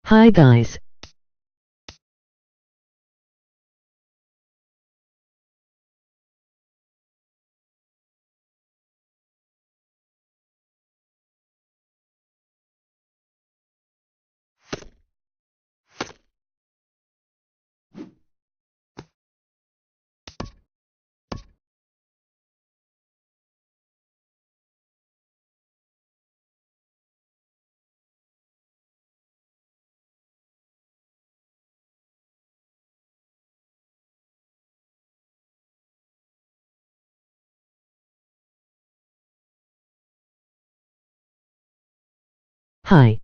Hi guys. Hi.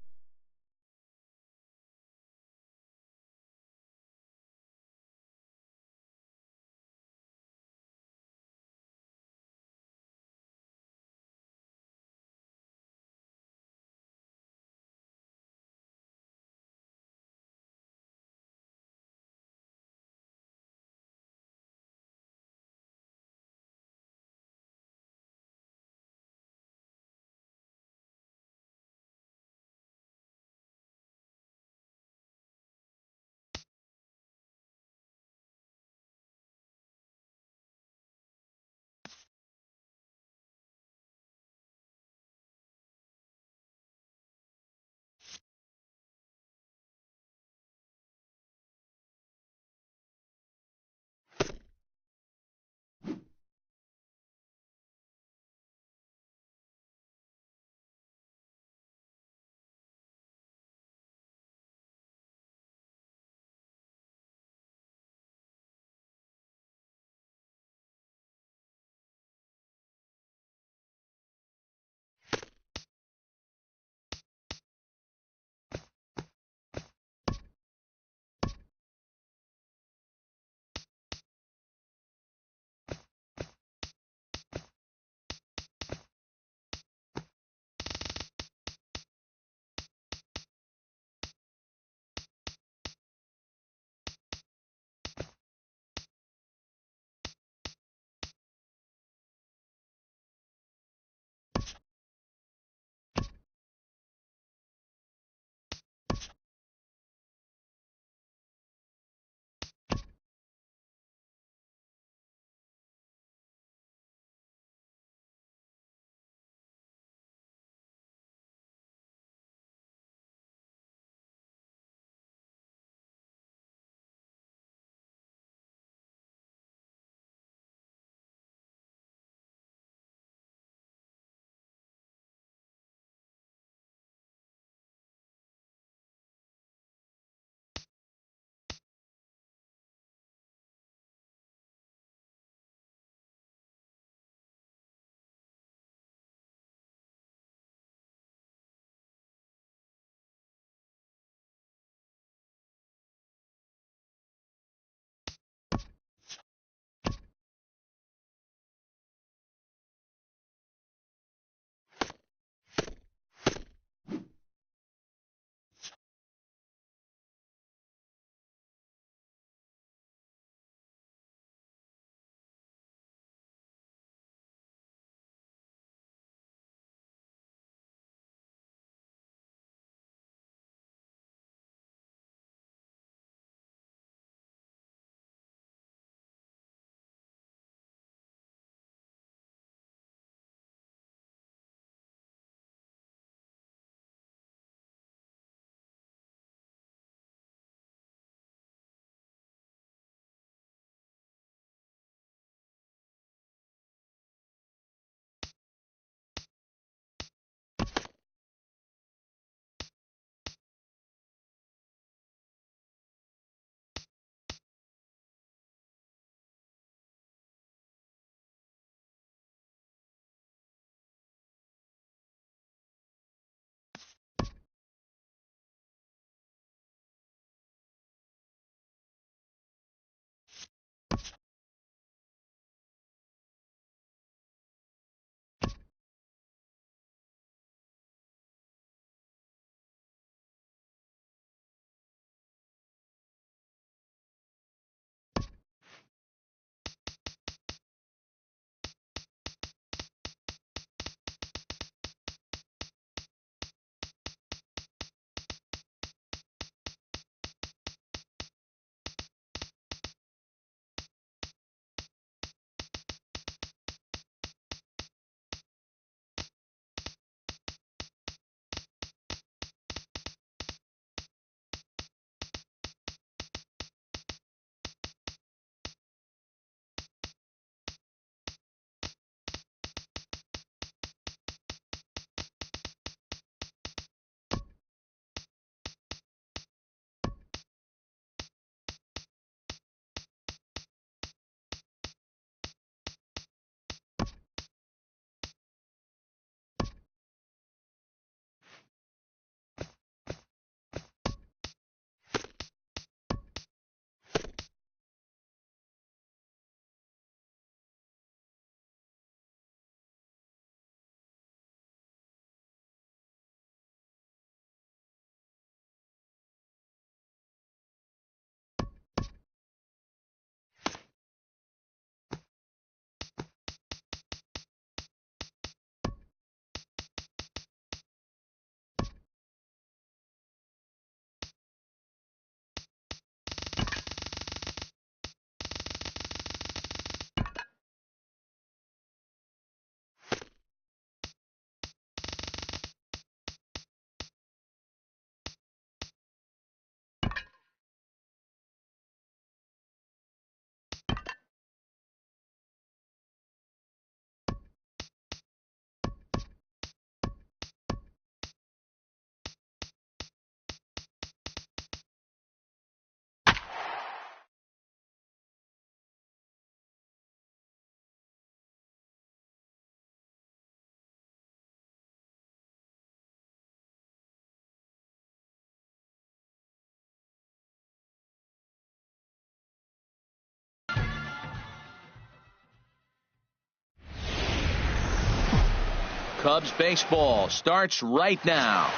Cubs baseball starts right now.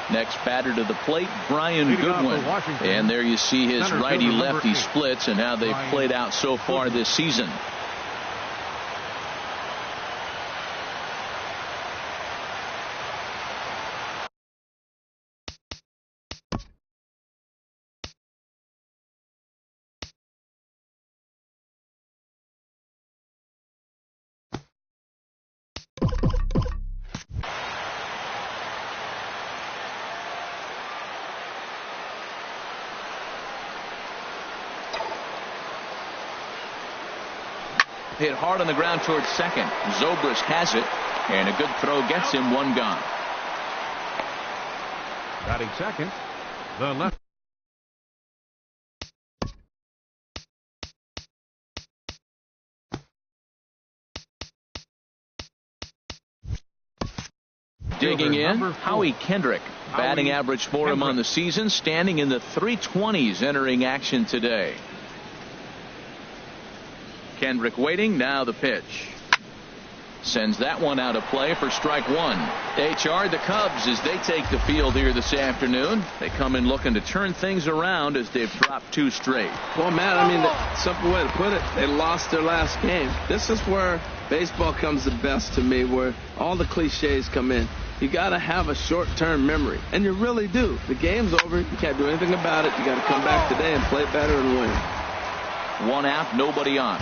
Next batter to the plate, Brian Goodwin. And there you see his righty-lefty splits and how they've played out so far this season. Hit hard on the ground towards second. Zobrist has it, and a good throw gets him one gone. Batting second, the left. Digging in, Howie Kendrick. Batting average for him on the season, standing in the 320s entering action today. Kendrick waiting, now the pitch. Sends that one out of play for strike one. HR, the Cubs, as they take the field here this afternoon. They come in looking to turn things around as they've dropped two straight. Well, Matt, I mean, the simple way to put it, they lost their last game. This is where baseball comes the best to me, where all the cliches come in. You got to have a short-term memory, and you really do. The game's over. You can't do anything about it. You got to come back today and play better and win. One out, nobody on.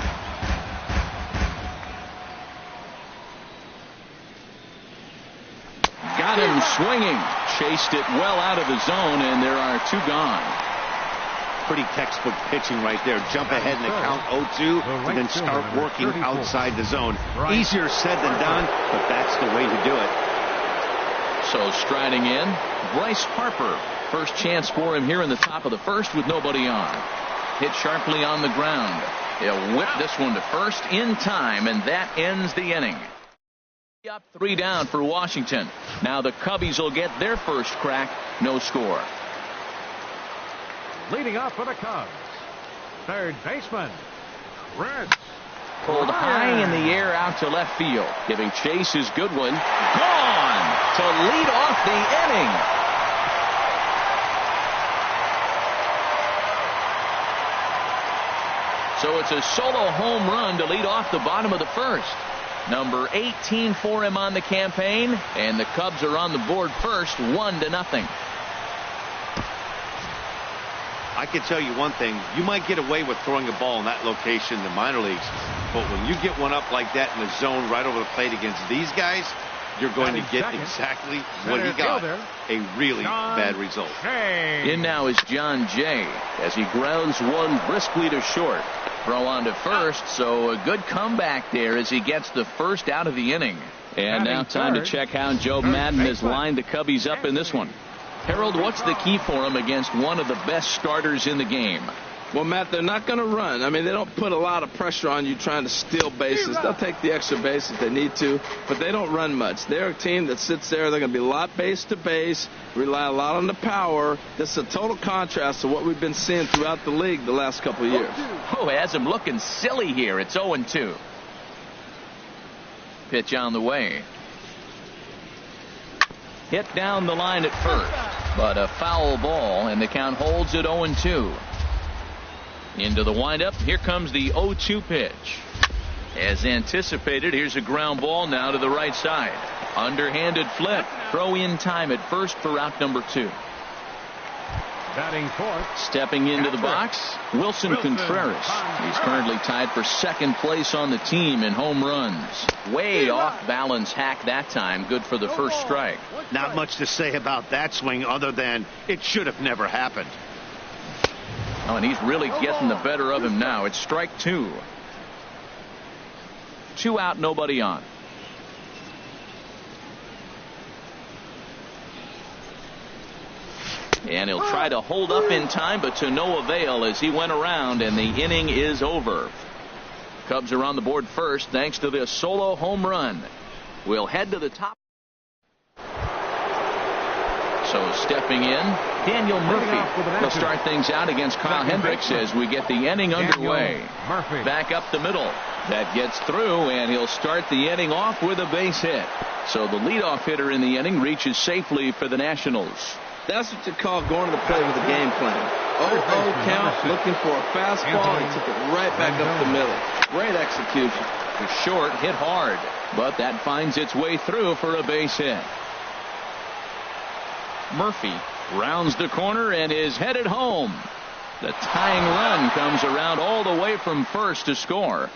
Got him swinging. Chased it well out of the zone, and there are two gone. Pretty textbook pitching right there. Jump ahead in the count 0-2 and then start working outside the zone. Easier said than done, but that's the way to do it. So striding in, Bryce Harper. First chance for him here in the top of the first with nobody on. Hit sharply on the ground. He'll whip this one to first in time, and that ends the inning. Up 3 down for Washington. Now the Cubbies will get their first crack. No score. Leading off for the Cubs, third baseman, Chris. Pulled high in the air out to left field. Giving chase is Goodwin. Gone to lead off the inning. So it's a solo home run to lead off the bottom of the first. Number 18 for him on the campaign, and the Cubs are on the board first, 1-0. I can tell you one thing, you might get away with throwing a ball in that location in the minor leagues, but when you get one up like that in the zone right over the plate against these guys, you're going to get exactly what he got, a really bad result. In now is John Jay as he grounds one briskly to short. Throw on to first, so a good comeback there as he gets the first out of the inning. And now time to check how Joe Madden has lined the Cubbies up in this one. Harold, what's the key for him against one of the best starters in the game? Well, Matt, they're not going to run. I mean, they don't put a lot of pressure on you trying to steal bases. They'll take the extra base if they need to, but they don't run much. They're a team that sits there. They're going to be a lot base to base, rely a lot on the power. This is a total contrast to what we've been seeing throughout the league the last couple of years. Oh, has him looking silly here. It's 0-2. Pitch on the way. Hit down the line at first, but a foul ball, and the count holds at 0-2. Into the windup. Here comes the 0-2 pitch. As anticipated, here's a ground ball now to the right side. Underhanded flip. Throw in time at first for out number 2. Batting fourth. Stepping into the box, Wilson Contreras. He's currently tied for second place on the team in home runs. Way off balance hack that time. Good for the first strike. Not much to say about that swing other than it should have never happened. Oh, and he's really getting the better of him now. It's strike 2. 2 out, nobody on. And he'll try to hold up in time, but to no avail as he went around, and the inning is over. Cubs are on the board first thanks to this solo home run. We'll head to the top. So stepping in, Daniel Murphy. He'll start things out against Kyle Hendricks as we get the inning underway. Back up the middle. That gets through, and he'll start the inning off with a base hit. So the leadoff hitter in the inning reaches safely for the Nationals. That's what you call going to the plate with a game plan. 0-0 count, looking for a fastball, and took it right back up the middle. Great execution. The short hit hard, but that finds its way through for a base hit. Murphy rounds the corner and is headed home. The tying run comes around all the way from first to score.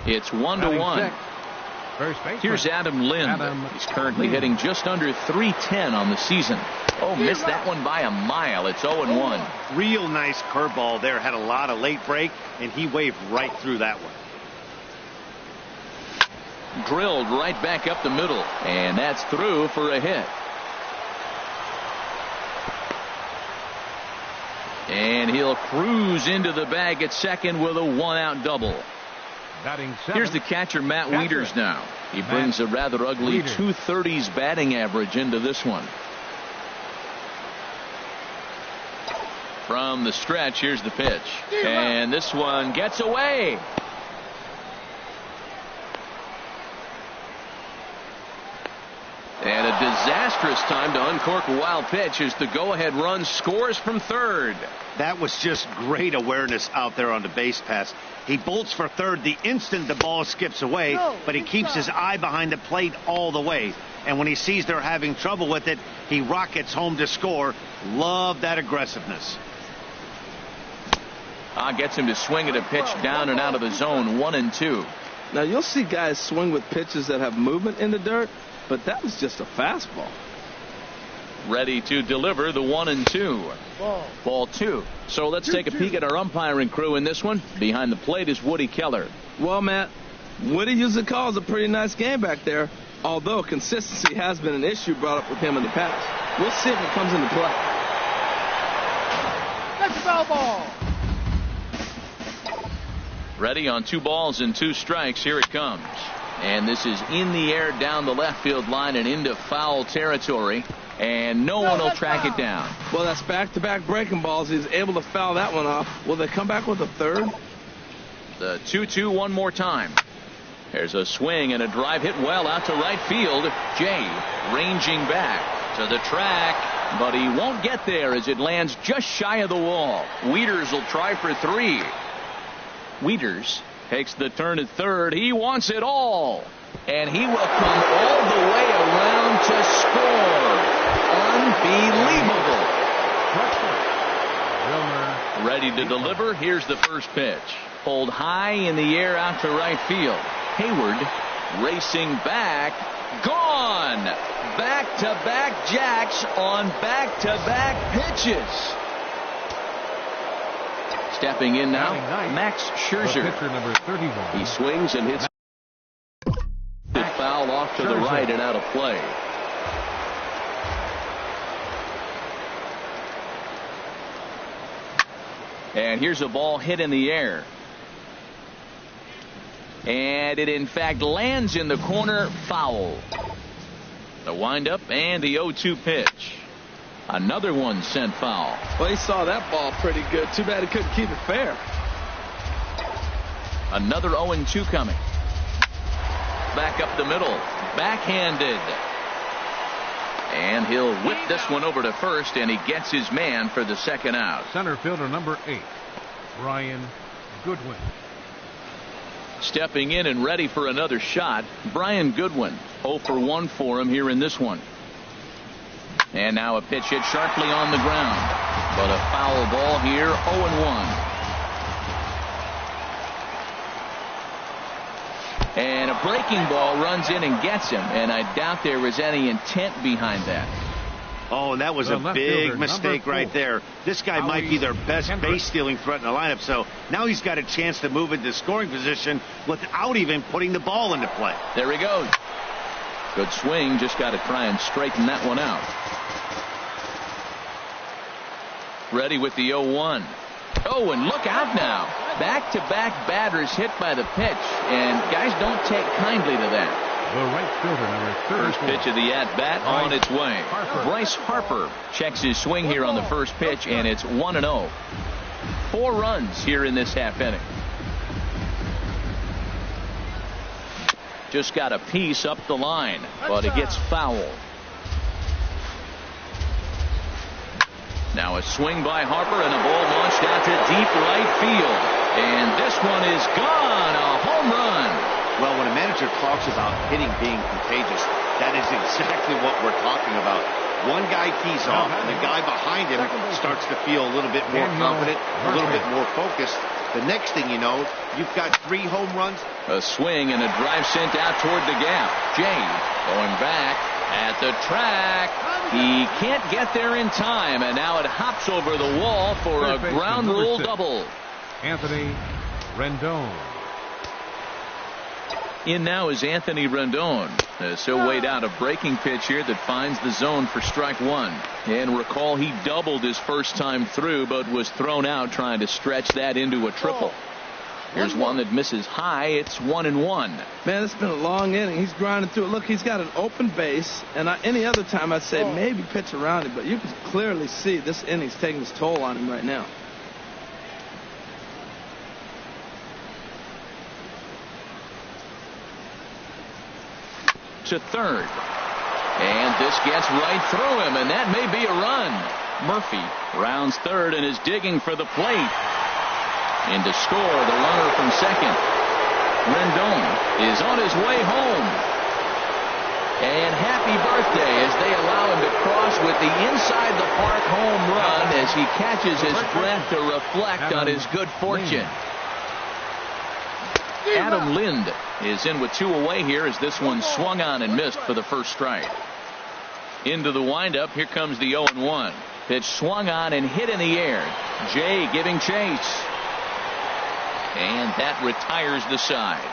It's 1-1. Here's Adam Lind. He's currently hitting just under .310 on the season. Oh, missed that one by a mile. It's 0-1. Real nice curveball there. Had a lot of late break, and he waved right through that one. Drilled right back up the middle, and that's through for a hit. And he'll cruise into the bag at second with a one-out double. Here's the catcher, Matt Wieters now. He brings a rather ugly 230s batting average into this one. From the stretch, here's the pitch. And this one gets away. And a disastrous time to uncork a wild pitch as the go-ahead run scores from third. That was just great awareness out there on the base pass. He bolts for third the instant the ball skips away, but he keeps his eye behind the plate all the way. And when he sees they're having trouble with it, he rockets home to score. Love that aggressiveness. Gets him to swing at a pitch down and out of the zone, 1-2. Now you'll see guys swing with pitches that have movement in the dirt, but that was just a fastball. Ready to deliver the 1-2. Ball 2. So let's take a peek at our umpiring crew in this one. Behind the plate is Woody Keller. Well, Matt, Woody usually calls a pretty nice game back there, although consistency has been an issue brought up with him in the past. We'll see if it comes into play. That's a foul ball. Ready on 2 balls and 2 strikes. Here it comes. And this is in the air down the left field line and into foul territory. And no one will track it down. Well, that's back-to-back breaking balls. He's able to foul that one off. Will they come back with a third? The 2-2 one more time. There's a swing and a drive hit well out to right field. Jay ranging back to the track, but he won't get there as it lands just shy of the wall. Wieters will try for 3. Wieters takes the turn at third. He wants it all. And he will come all the way around to score. Unbelievable. Ready to deliver. Here's the first pitch. Pulled high in the air out to right field. Hayward racing back. Gone. Back-to-back jacks on back-to-back pitches. Stepping in now, Max Scherzer. He swings and hits the foul off to the right and out of play. And here's a ball hit in the air. And it in fact lands in the corner, foul. The windup and the 0-2 pitch. Another one sent foul. Well, he saw that ball pretty good. Too bad he couldn't keep it fair. Another 0-2 coming. Back up the middle. Backhanded. And he'll whip this one over to first, and he gets his man for the second out. Center fielder number 8, Brian Goodwin. Stepping in and ready for another shot, Brian Goodwin. 0 for 1 for him here in this one. And now a pitch hit sharply on the ground. But a foul ball here, 0-1. And a breaking ball runs in and gets him. And I doubt there was any intent behind that. Oh, and that was a big mistake right there. This guy might be their best base-stealing threat in the lineup. So now he's got a chance to move into scoring position without even putting the ball into play. There he goes. Good swing. Just got to try and straighten that one out. Ready with the 0-1. Oh, and look out now. Back-to-back batters hit by the pitch. And guys don't take kindly to that. The right fielder, number 34. First pitch of the at-bat on its way. Bryce Harper checks his swing here on the first pitch, and it's 1-0. 4 runs here in this half inning. Just got a piece up the line, but it gets foul. Now a swing by Harper and a ball launched out to deep right field. And this one is gone. A home run. Well, when a manager talks about hitting being contagious, that is exactly what we're talking about. One guy tees off, and the guy behind him starts to feel a little bit more confident, a little bit more focused. The next thing you know, you've got 3 home runs. A swing and a drive sent out toward the gap. Jay going back at the track. He can't get there in time, and now it hops over the wall for a ground rule double. Anthony Rendon. In now is Anthony Rendon. So weighed out a breaking pitch here that finds the zone for strike 1. And recall, he doubled his first time through, but was thrown out trying to stretch that into a triple. Here's one that misses high. It's 1-1. Man, it's been a long inning. He's grinding through it. Look, he's got an open base, and any other time I'd say maybe pitch around him, but you can clearly see this inning's taking its toll on him right now. To third, and this gets right through him, and that may be a run. Murphy rounds third and is digging for the plate. And to score, the runner from second. Rendon is on his way home. And happy birthday as they allow him to cross with the inside the park home run as he catches his breath to reflect on his good fortune. Adam Lind is in with 2 away here as this one swung on and missed for the first strike. Into the windup, here comes the 0-1. Pitch swung on and hit in the air. Jay giving chase. And that retires the side.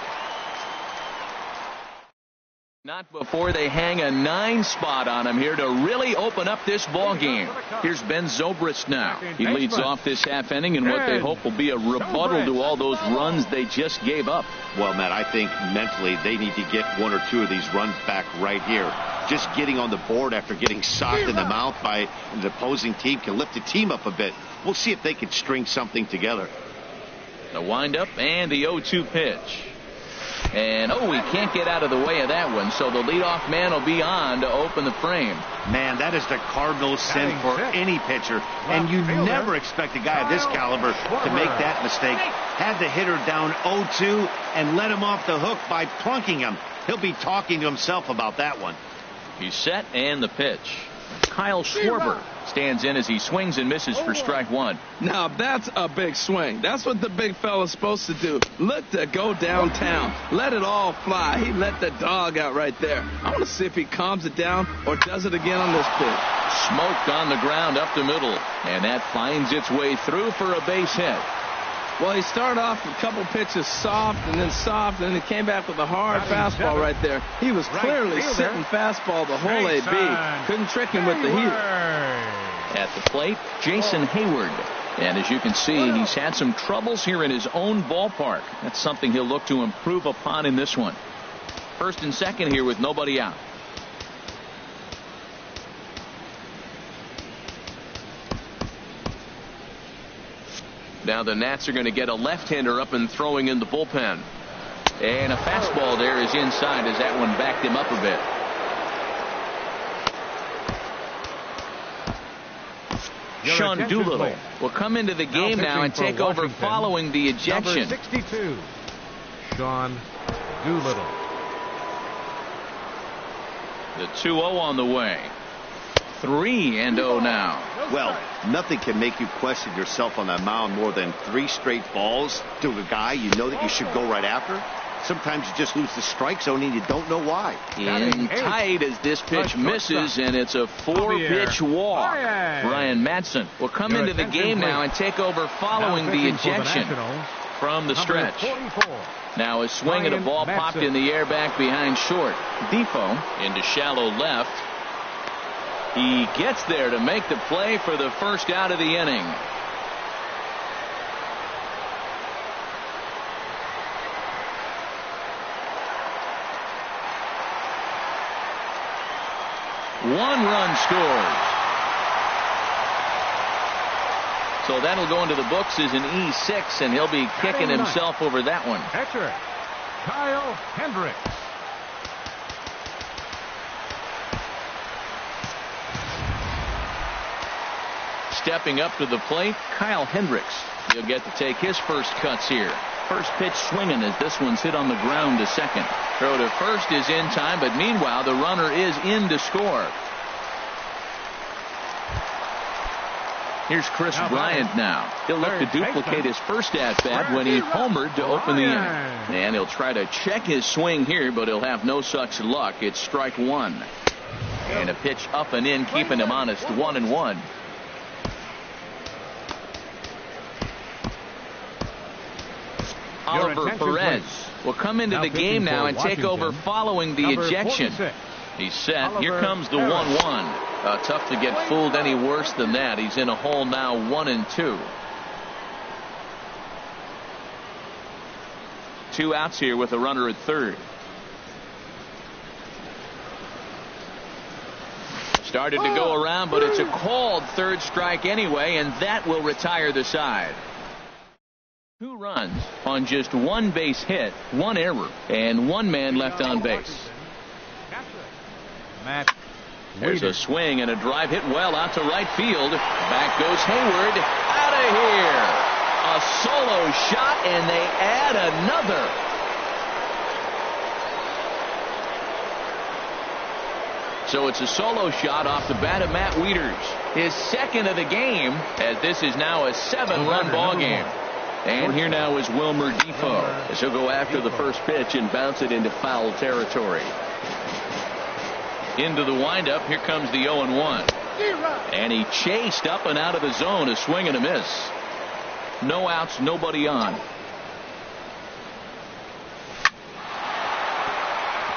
Not before they hang a 9 spot on him here to really open up this ball game. Here's Ben Zobrist now. He leads off this half inning in what they hope will be a rebuttal to all those runs they just gave up. Well, Matt, I think mentally they need to get 1 or 2 of these runs back right here. Just getting on the board after getting socked in the mouth by the opposing team can lift the team up a bit. We'll see if they can string something together. The windup and the 0-2 pitch. And, he can't get out of the way of that one, so the leadoff man will be on to open the frame. Man, that is the cardinal sin for any pitcher, and you never expect a guy of this caliber to make that mistake. Had the hitter down 0-2 and let him off the hook by plunking him. He'll be talking to himself about that one. He's set, and the pitch. Kyle Schwarber stands in as he swings and misses for strike 1. Now that's a big swing. That's what the big fella's supposed to do. Look to go downtown. Let it all fly. He let the dog out right there. I want to see if he calms it down or does it again on this pitch. Smoked on the ground up the middle, and that finds its way through for a base hit. Well, he started off a couple pitches soft, and then he came back with a hard fastball right there. He was clearly sitting fastball the whole AB. Couldn't trick him with the heater. At the plate, Jason Hayward. And as you can see, he's had some troubles here in his own ballpark. That's something he'll look to improve upon in this one. First and second here with nobody out. Now the Nats are going to get a left-hander up and throwing in the bullpen. And a fastball there is inside as that one backed him up a bit. Sean Doolittle will come into the game now and take over following the ejection. Number 62, Sean Doolittle. The 2-0 on the way. 3-0 now. Well, nothing can make you question yourself on that mound more than 3 straight balls to a guy you know that you should go right after. Sometimes you just lose the strike zone and you don't know why. In tight as this pitch misses, and it's a 4-pitch walk. Brian Madsen will come into the game now and take over following the ejection from the stretch. Now a swing and a ball popped in the air back behind short. Defoe into shallow left. He gets there to make the play for the first out of the inning. One run scores. So that'll go into the books as an E6, and he'll be kicking himself over that one. Catcher, Kyle Hendricks. Stepping up to the plate, Kyle Hendricks. He'll get to take his first cuts here. First pitch swinging as this one's hit on the ground to second. Throw to first is in time, but meanwhile the runner is in to score. Here's Chris Bryant now. He'll look to duplicate his first at-bat when he homered to open the inning. And he'll try to check his swing here, but he'll have no such luck. It's strike one. And a pitch up and in, keeping him honest, 1-1. Oliver Perez will come into the game now and take over following the ejection. He's set. Here comes the 1-1. Tough to get fooled any worse than that. He's in a hole now, 1-2. 2 outs here with a runner at third. Started to go around, but it's a called third strike anyway, and that will retire the side. 2 runs on just 1 base hit, 1 error, and 1 man left on base. There's a swing and a drive hit well out to right field. Back goes Hayward. Out of here. A solo shot, and they add another. So it's a solo shot off the bat of Matt Wieters. His second of the game, as this is now a 7-run ball game. And here now is Wilmer Defoe, as he'll go after the first pitch and bounce it into foul territory. Into the windup, here comes the 0-1. And he chased up and out of the zone, a swing and a miss. No outs, nobody on.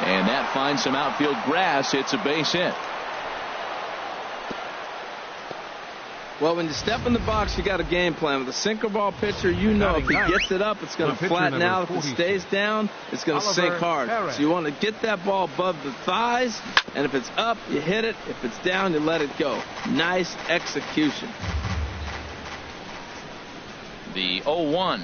And that finds some outfield grass. It's a base hit. Well, when you step in the box, you got a game plan. With a sinker ball pitcher, you know if he gets it up, it's going to flatten out. If it stays down, it's going to sink hard. So you want to get that ball above the thighs, and if it's up, you hit it. If it's down, you let it go. Nice execution. The 0-1.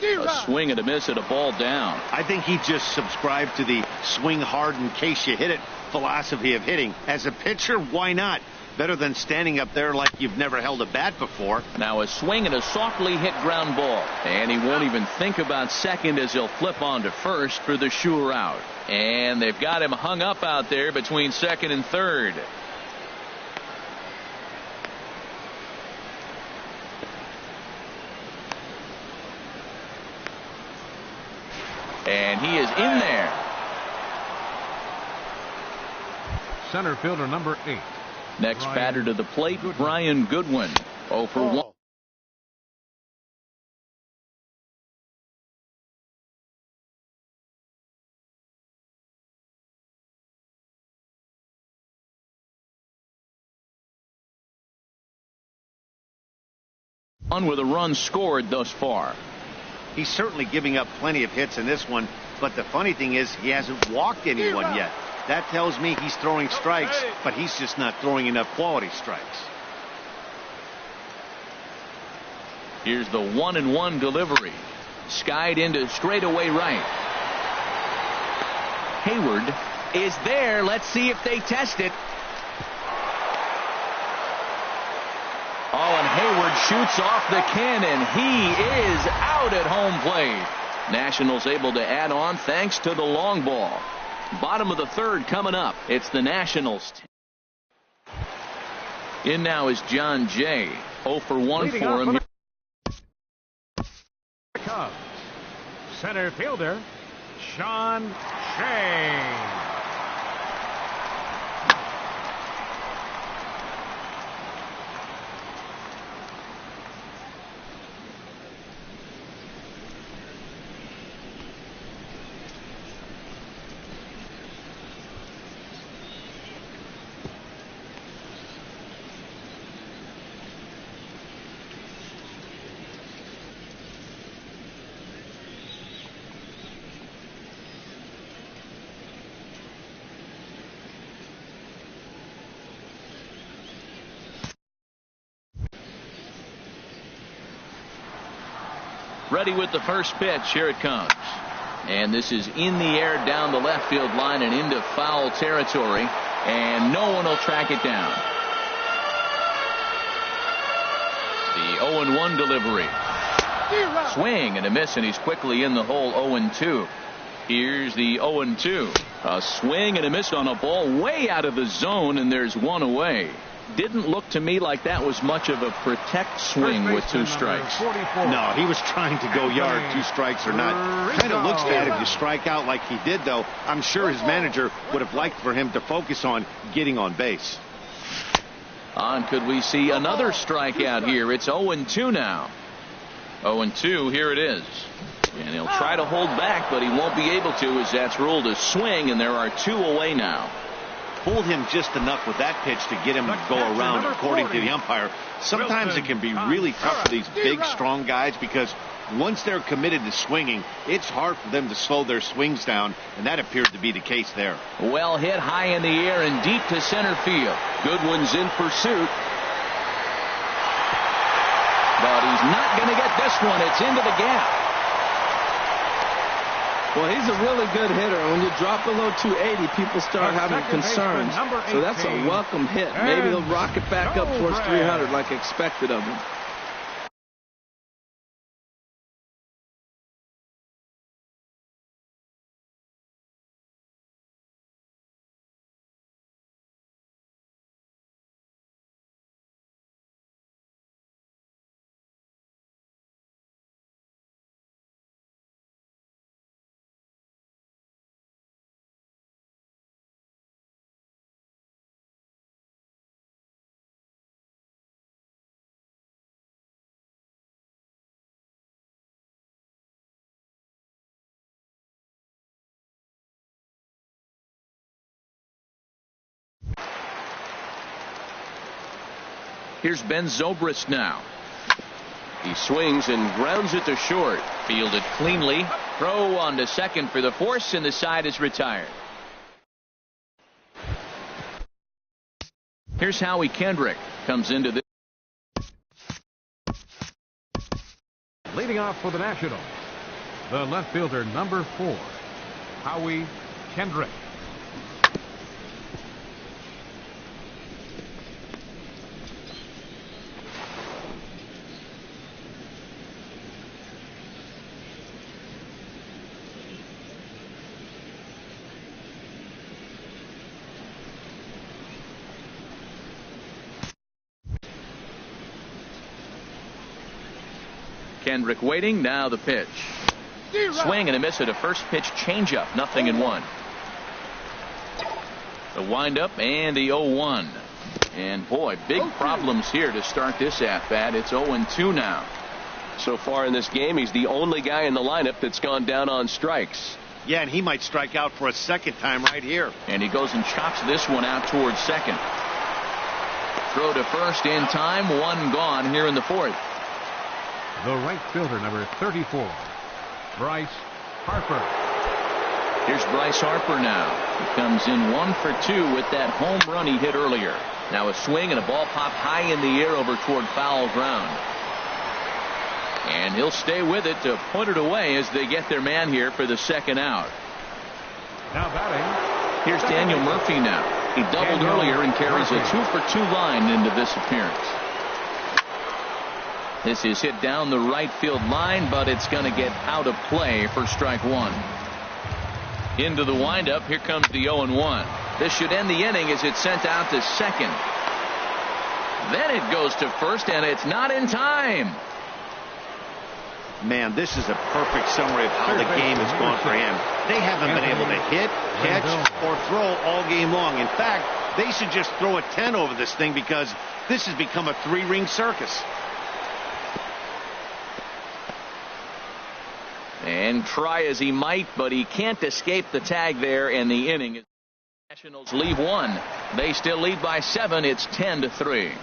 A swing and a miss at a ball down. I think he just subscribed to the swing hard in case you hit it philosophy of hitting. As a pitcher, why not? Better than standing up there like you've never held a bat before. Now a swing and a softly hit ground ball. And he won't even think about second as he'll flip on to first for the sure out. And they've got him hung up out there between second and third. And he is in there. Center fielder number 8. Next batter to the plate, Brian Goodwin. 0 for 1. On with a run scored thus far. He's certainly giving up plenty of hits in this one, but the funny thing is he hasn't walked anyone yet. That tells me he's throwing strikes, but he's just not throwing enough quality strikes. Here's the 1-1 delivery. Skied into straightaway right. Hayward is there. Let's see if they test it. Oh, and Hayward shoots off the cannon. He is out at home plate. Nationals able to add on thanks to the long ball. Bottom of the third coming up. It's the Nationals. In now is John Jay. 0 for 1 for him. Cubs. Center fielder, Sean Shane. Ready with the first pitch. Here it comes. And this is in the air down the left field line and into foul territory. And no one will track it down. The 0-1 delivery. Swing and a miss, and he's quickly in the hole. 0-2. Here's the 0-2. A swing and a miss on a ball way out of the zone, and there's one away. Didn't look to me like that was much of a protect swing with 2 strikes. No, he was trying to go yard, 2 strikes or not. Kind of looks bad if you strike out like he did, though. I'm sure his manager would have liked for him to focus on getting on base. Could we see another strikeout here? It's 0-2 now. 0-2, here it is. And he'll try to hold back, but he won't be able to, as that's ruled a swing, and there are 2 away now. Pulled him just enough with that pitch to get him to go around, according to the umpire. Sometimes it can be really tough for these big, strong guys because once they're committed to swinging, it's hard for them to slow their swings down, and that appeared to be the case there. Well hit high in the air and deep to center field. Goodwin's in pursuit. But he's not going to get this one. It's into the gap. Well, he's a really good hitter. When you drop below 280, people start having concerns. So that's a welcome hit. Maybe he'll rock it back up towards 300 like expected of him. Here's Ben Zobrist now. He swings and grounds it to short. Fielded cleanly. Throw on to second for the force, and the side is retired. Here's Howie Kendrick. Comes into this. Leading off for the Nationals, the left fielder, number 4, Howie Kendrick. Kendrick waiting. Now the pitch. Swing and a miss at a first pitch changeup. 0-1. The windup and the 0-1. And boy, big problems here to start this at-bat. It's 0-2 now. So far in this game, he's the only guy in the lineup that's gone down on strikes. Yeah, and he might strike out for a second time right here. And he goes and chops this one out towards second. Throw to first in time. 1 gone here in the 4th. The right fielder, number 34, Bryce Harper. Here's Bryce Harper now. He comes in 1 for 2 with that home run he hit earlier. Now a swing and a ball popped high in the air over toward foul ground. And he'll stay with it to put it away as they get their man here for the second out. Now batting. Here's Daniel Murphy now. He doubled earlier and carries a 2 for 2 line into this appearance. This is hit down the right field line, but it's going to get out of play for strike 1. Into the windup. Here comes the 0-1. This should end the inning as it's sent out to second. Then it goes to first, and it's not in time. Man, this is a perfect summary of how the game has gone for him. They haven't been able to hit, catch, or throw all game long. In fact, they should just throw a 10 over this thing because this has become a 3-ring circus. And try as he might, but he can't escape the tag there, and the inning. Nationals leave 1. They still lead by 7. It's 10-3.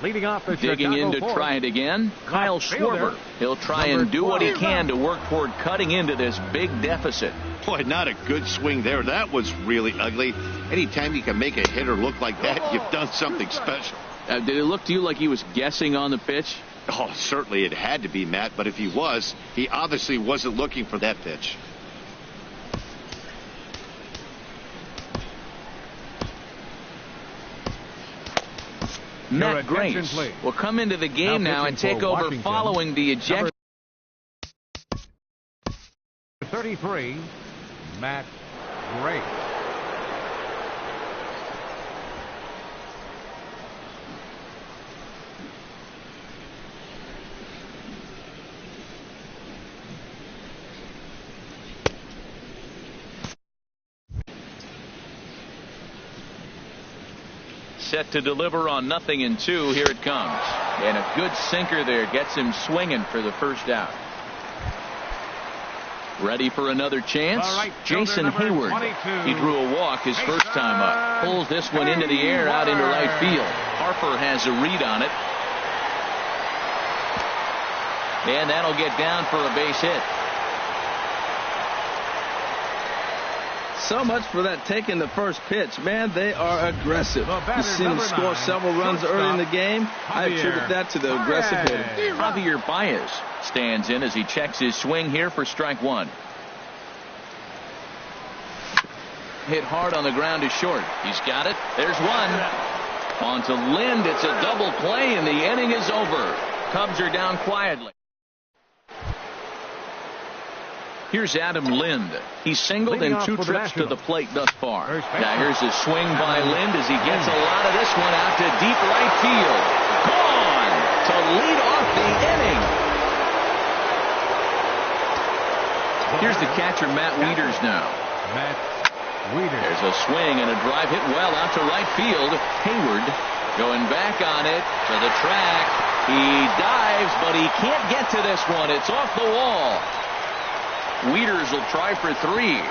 Leading off the digging in to try it again. Kyle Schwarber. He'll try and do what he can to work toward cutting into this big deficit. Boy, not a good swing there. That was really ugly. Anytime you can make a hitter look like that, you've done something special. Did it look to you like he was guessing on the pitch? Oh, certainly it had to be, Matt, but if he was, he obviously wasn't looking for that pitch. Matt Grace will come into the game now and take over Washington, following the ejection. 33, Matt Grace. Set to deliver on 0-2. Here it comes. And a good sinker there gets him swinging for the first out. Ready for another chance? Jason Hayward. 22. He drew a walk his first time up. Pulls this one into the air out into right field. Harper has a read on it. And that'll get down for a base hit. So much for that taking the first pitch. Man, they are aggressive. You've seen them score several runs early in the game. I attribute that to the aggressive hitting. Javier Baez stands in as he checks his swing here for strike one. Hit hard on the ground to short. He's got it. There's one. On to Lind. It's a double play, and the inning is over. Cubs are down quietly. Here's Adam Lind. He's singled in 2 trips to the plate thus far. Now here's a swing by Lind as he gets a lot of this one out to deep right field. Gone to lead off the inning. Here's the catcher, Matt Wieters now. Matt Wieters. There's a swing and a drive hit well out to right field. Hayward going back on it to the track. He dives, but he can't get to this one. It's off the wall. Wieters will try for 3.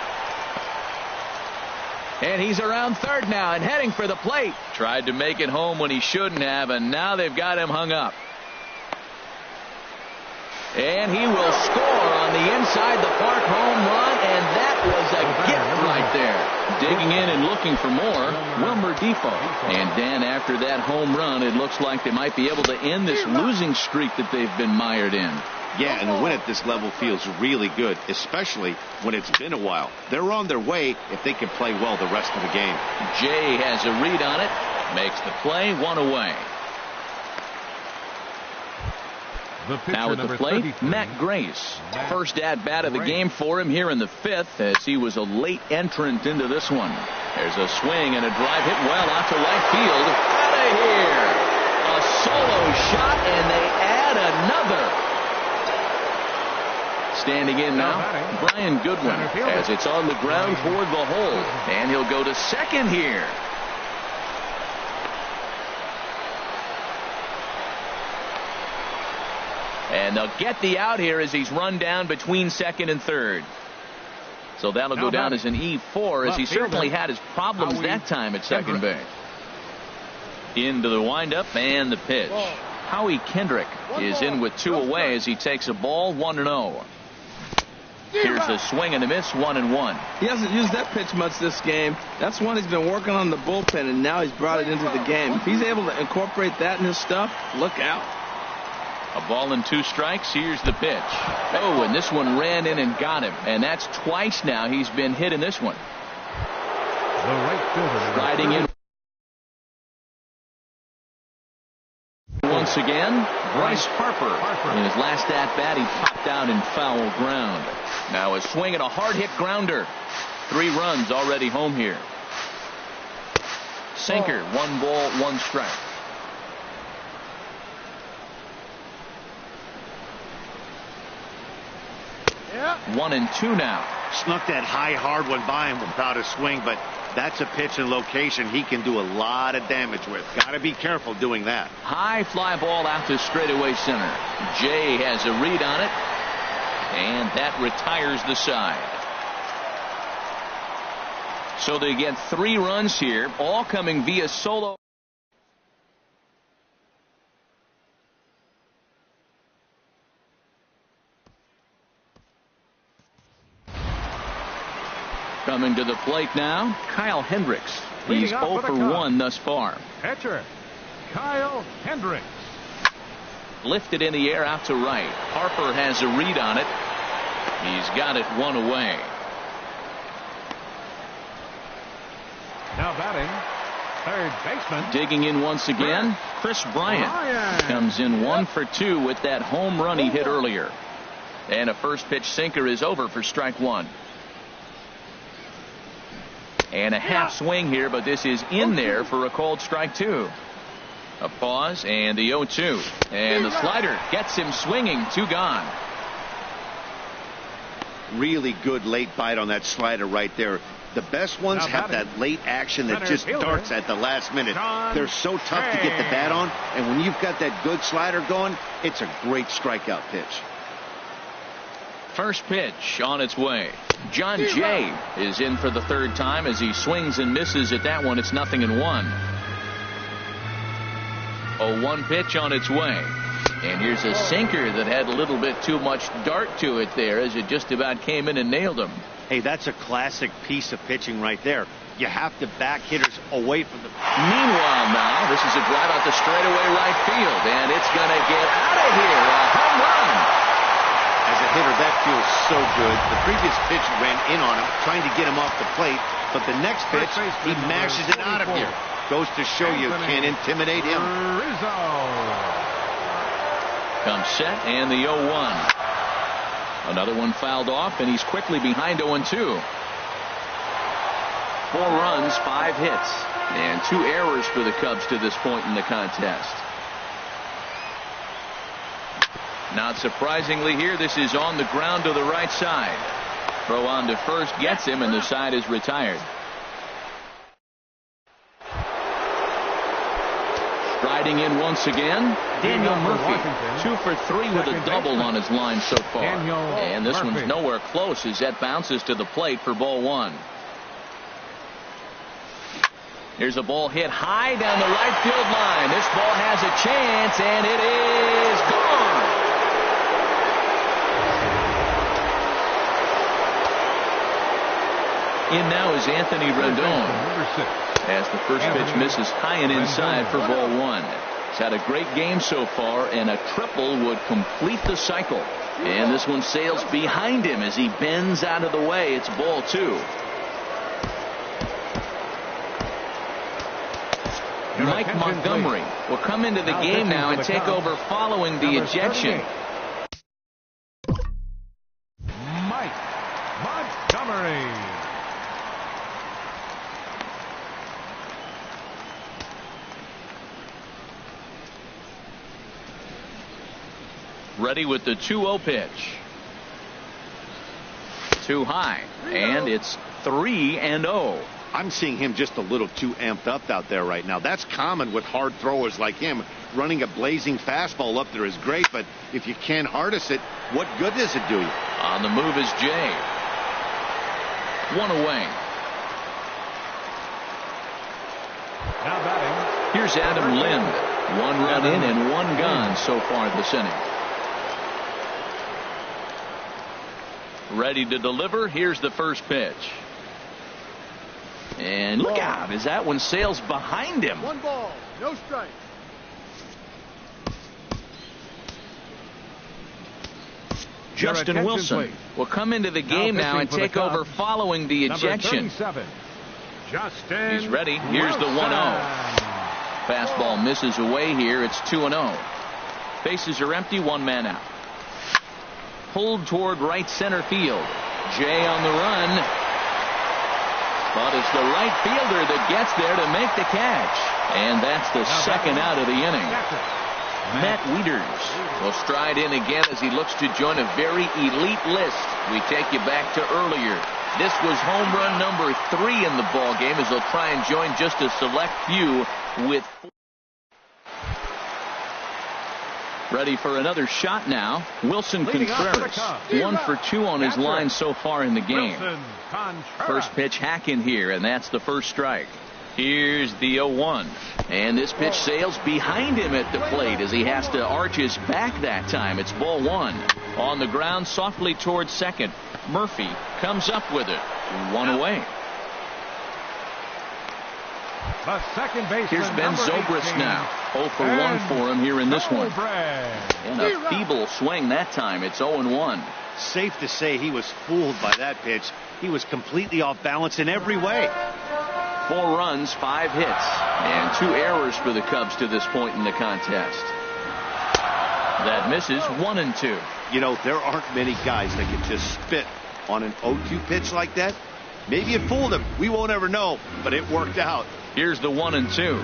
And he's around third now and heading for the plate. Tried to make it home when he shouldn't have, and now they've got him hung up. And he will score on the inside the park home run, and that was a gift right there. Digging in and looking for more, Wilmer Depot. And Dan, after that home run, it looks like they might be able to end this losing streak that they've been mired in. Yeah, and a win at this level feels really good, especially when it's been a while. They're on their way if they can play well the rest of the game. Jay has a read on it, makes the play, 1 away. Now at the plate, Matt Grace. First at bat of the game for him here in the 5th, as he was a late entrant into this one. There's a swing and a drive hit well out to right field. Out of here! A solo shot, and they add another. Standing in now, Brian Goodwin, as it's on the ground toward the hole, and he'll go to second here. And they'll get the out here as he's run down between second and third. So that'll go down as an E4, as he certainly had his problems that time at second base. Into the windup and the pitch. Howie Kendrick is in with 2 away as he takes a ball, 1-0. Here's a swing and a miss, 1-1. He hasn't used that pitch much this game. That's one he's been working on the bullpen, and now he's brought it into the game. If he's able to incorporate that in his stuff, look out. A ball and 2 strikes. Here's the pitch. Oh, and this one ran in and got him. And that's twice now he's been hit in this one. The right fielder Riding in once again, Bryce Harper. In his last at-bat, he popped out in foul ground. Now a swing and a hard-hit grounder. 3 runs already home here. Sinker, 1 ball, 1 strike. Yeah. 1-2 now. Snuck that high, hard one by him without a swing, but that's a pitch and location he can do a lot of damage with. Got to be careful doing that. High fly ball out to straightaway center. Jay has a read on it, and that retires the side. So they get 3 runs here, all coming via solo. Coming to the plate now, Kyle Hendricks. He's 0 for 1 thus far. Catcher, Kyle Hendricks. Lifted in the air out to right. Harper has a read on it. He's got it one away. Now batting, third baseman. Digging in once again, Chris Bryant comes in 1 for 2 with that home run he hit earlier. And a first pitch sinker is over for strike one. And a half swing here, but this is in there for a called strike two. A pause and the 0-2. And the slider gets him swinging. 2 gone. Really good late bite on that slider right there. The best ones have that late action that just darts at the last minute. They're so tough to get the bat on, and when you've got that good slider going, it's a great strikeout pitch. First pitch on its way. John Jay is in for the third time as he swings and misses at that one. It's 0-1. 0-1 pitch on its way. And here's a sinker that had a little bit too much dart to it there as it just about came in and nailed him. Hey, that's a classic piece of pitching right there. You have to back hitters away from the... Meanwhile now, this is a drive out to straightaway right field, and it's going to get out of here. A home run. As a hitter, that feels so good. The previous pitch ran in on him, trying to get him off the plate, but the next pitch, he mashes it out of here. Goes to show you can't intimidate him. Comes set and the 0-1. Another one fouled off, and he's quickly behind 0-2. 4 runs, 5 hits, and 2 errors for the Cubs to this point in the contest. Not surprisingly here, this is on the ground to the right side. Throw on to first gets him, and the side is retired. Striding in once again, Daniel Murphy. 2 for 3 with a double on his line so far. And this one's nowhere close as that bounces to the plate for ball 1. Here's a ball hit high down the right field line. This ball has a chance, and it is gone. In now is Anthony Rendon. As the first pitch misses high and inside for ball 1. He's had a great game so far, and a triple would complete the cycle. And this one sails behind him as he bends out of the way. It's ball 2. Mike Montgomery will come into the game now and take over following the ejection. Mike Montgomery. Ready with the 2-0 pitch. Too high, and it's 3-0. I'm seeing him just a little too amped up out there right now. That's common with hard throwers like him. Running a blazing fastball up there is great, but if you can't harness it, what good does it do you? On the move is Jay. 1 away. Now batting. Here's Adam Lind. 1 run in and 1 gone so far this inning. Ready to deliver. Here's the first pitch. And look out as that one sails behind him. 1 ball, no strike. Justin Wilson will come into the game now and take over following the ejection. Justin. He's ready. Here's the 1-0. Fastball misses away here. It's 2-0. Bases are empty. 1 man out. Pulled toward right center field. Jay on the run. But it's the right fielder that gets there to make the catch. And that's the second out of the inning. Matt Wieters will stride in again as he looks to join a very elite list. We take you back to earlier. This was home run number 3 in the ball game as he'll try and join just a select few with 4. Ready for another shot now. Wilson Contreras. 1 for 2 on his line so far in the game. First pitch hack in here, and that's the first strike. Here's the 0-1. And this pitch sails behind him at the plate as he has to arch his back that time. It's ball 1. On the ground softly towards second. Murphy comes up with it. 1 away. The second baseman, Here's Ben number Zobrist 18, now. 0 for 1 for him here in this one. Zobrist. And a feeble swing that time. It's 0-1. Safe to say he was fooled by that pitch. He was completely off balance in every way. 4 runs, 5 hits, and 2 errors for the Cubs to this point in the contest. That misses 1-2. You know, there aren't many guys that can just spit on an 0-2 pitch like that. Maybe it fooled him. We won't ever know, but it worked out. Here's the 1-2.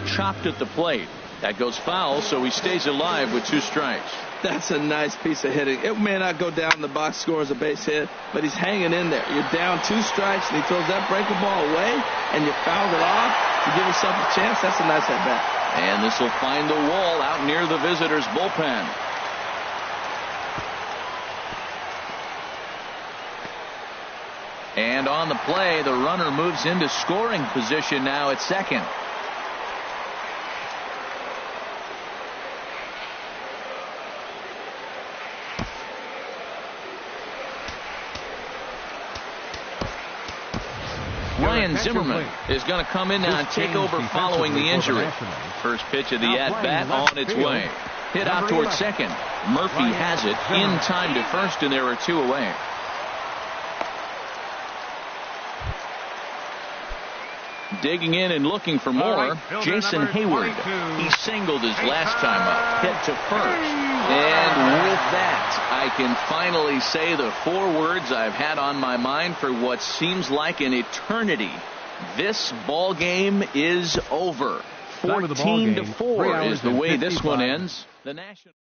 Chopped at the plate. That goes foul, so he stays alive with 2 strikes. That's a nice piece of hitting. It may not go down the box score as a base hit, but he's hanging in there. You're down 2 strikes, and he throws that breaking ball away, and you fouled it off. You give yourself a chance. That's a nice at-bat. And this will find the wall out near the visitors' bullpen. And on the play, the runner moves into scoring position now at second. Ryan Zimmerman is going to come in now and take over following the injury. First pitch of the at-bat on its way. Hit out towards second. Murphy has it in time to first, and there are 2 away. Digging in and looking for more, Jason Hayward. He singled his last time up, hit to first. And with that, I can finally say the 4 words I've had on my mind for what seems like an eternity. This ball game is over. 14-4 is the way this one ends. The National